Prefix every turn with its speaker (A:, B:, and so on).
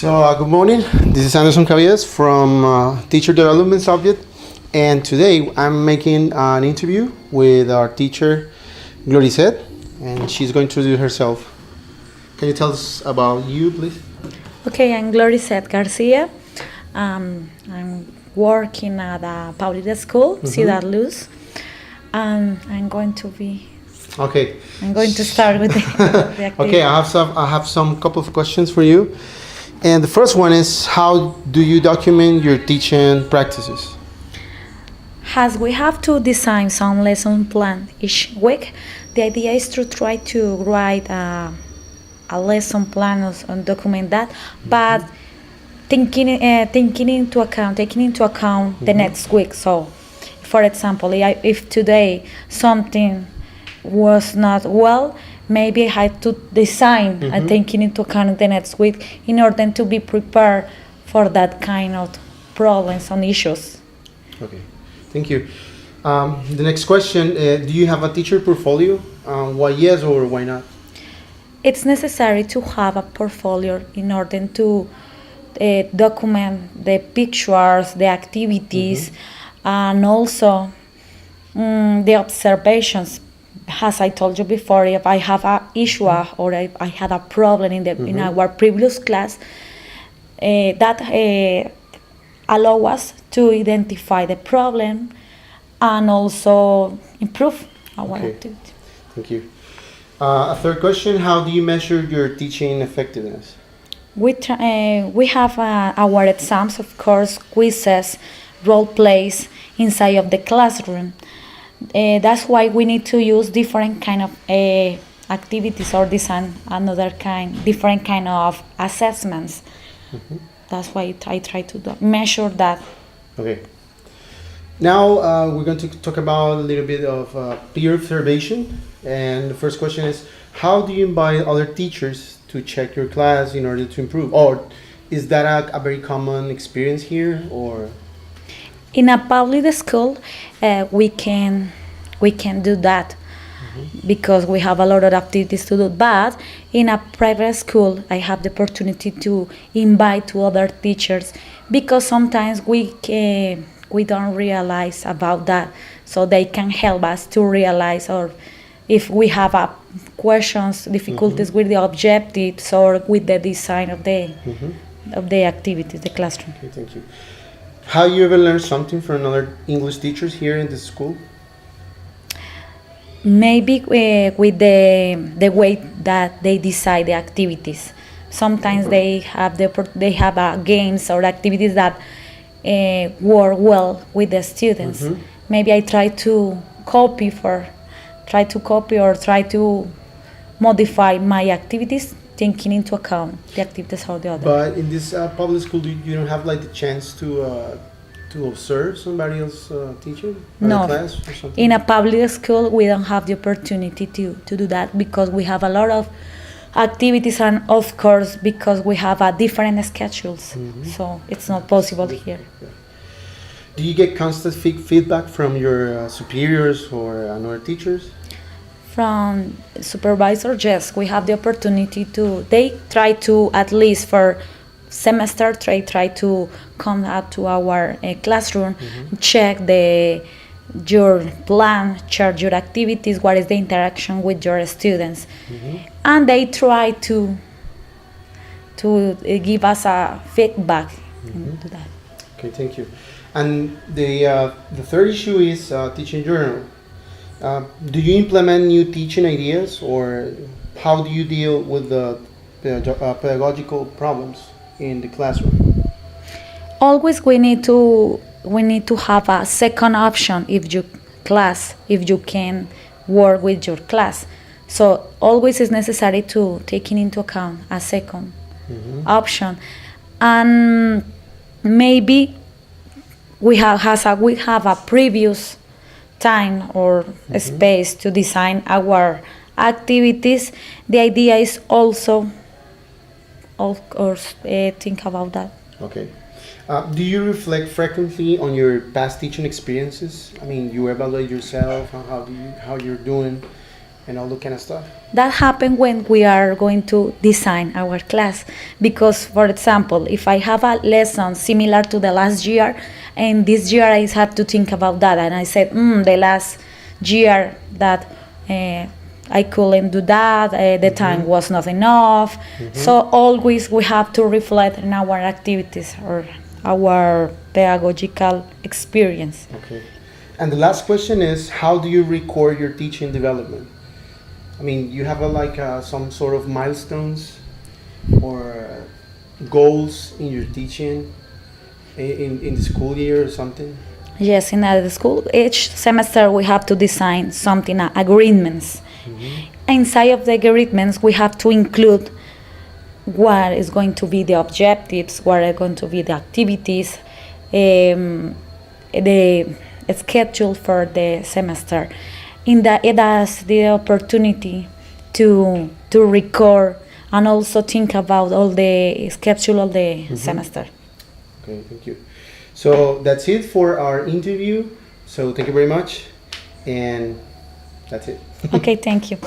A: Good morning. This is Anderson Cavillas from Teacher Development Subject, and today I'm making an interview with our teacher, Gloricet, and she's going to introduce herself. Can you tell us about you, please?
B: Okay, I'm Gloricet Garcia. I'm working at a public school, Ciudad Luz. I'm going to be.
A: Okay.
B: I'm going to start with the activity.
A: Okay, I have some couple of questions for you, and the first one is, how do you document your teaching practices?
B: As we have to design some lesson plan each week, the idea is to try to write a lesson plan and document that, but taking into account the next week. So, for example, if today something was not well, maybe I had to design and taking into account the next week in order to be prepared for that kind of problems and issues.
A: Okay, thank you. The next question, do you have a teacher portfolio? Why yes or why not?
B: It's necessary to have a portfolio in order to document the pictures, the activities, and also the observations. As I told you before, if I have an issue or if I had a problem in our previous class, that allow us to identify the problem and also improve our activity.
A: Thank you. A third question, how do you measure your teaching effectiveness?
B: We have our exams, of course, quizzes, role plays inside of the classroom. That's why we need to use different kind of activities or design different kind of assessments. That's why I try to measure that.
A: Okay. Now we're going to talk about a little bit of peer observation. And the first question is, how do you invite other teachers to check your class in order to improve? Or is that a very common experience here, or?
B: In a public school, we can do that because we have a lot of activities to do. But in a private school, I have the opportunity to invite to other teachers because sometimes we don't realize about that, so they can help us to realize, or if we have questions, difficulties with the objectives or with the design of the activities, the classroom.
A: Okay, thank you. Have you ever learned something from another English teachers here in the school?
B: Maybe with the way that they decide the activities. Sometimes they have games or activities that work well with the students. Maybe I try to copy or try to modify my activities, taking into account the activities of the other.
A: But in this public school, you don't have like the chance to observe somebody else teaching
B: No.
A: the class or something?
B: In a public school, we don't have the opportunity to do that because we have a lot of activities, and of course because we have different schedules, so it's not possible here.
A: Do you get constant feedback from your superiors or other teachers?
B: From supervisor, yes, we have the opportunity they try to, at least for semester, try to come out to our classroom, check your plan, check your activities, what is the interaction with your students, and they try to give us a feedback into that.
A: Okay, thank you. And the third issue is teaching journal. Do you implement new teaching ideas, or how do you deal with the pedagogical problems in the classroom?
B: Always we need to have a second option if you can work with your class. So always is necessary to taking into account a second option, and maybe we have a previous time or space to design our activities. The idea is also, of course, think about that.
A: Okay. Do you reflect frequently on your past teaching experiences? I mean, you evaluate yourself, how you're doing, and all that kind of stuff?
B: That happens when we are going to design our class. Because, for example, if I have a lesson similar to the last year, and this year I have to think about that, and I said, the last year that I couldn't do that, the time was not enough. So always we have to reflect in our activities or our pedagogical experience.
A: Okay. And the last question is, how do you record your teaching development? I mean, you have some sort of milestones or goals in your teaching in the school year or something?
B: Yes, in the school, each semester we have to design something, agreements. Inside of the agreements, we have to include what is going to be the objectives, what are going to be the activities, the schedule for the semester. It has the opportunity to record and also think about all the schedule of the semester.
A: Okay, thank you. So that's it for our interview. So thank you very much, and that's it.
B: Okay, thank you.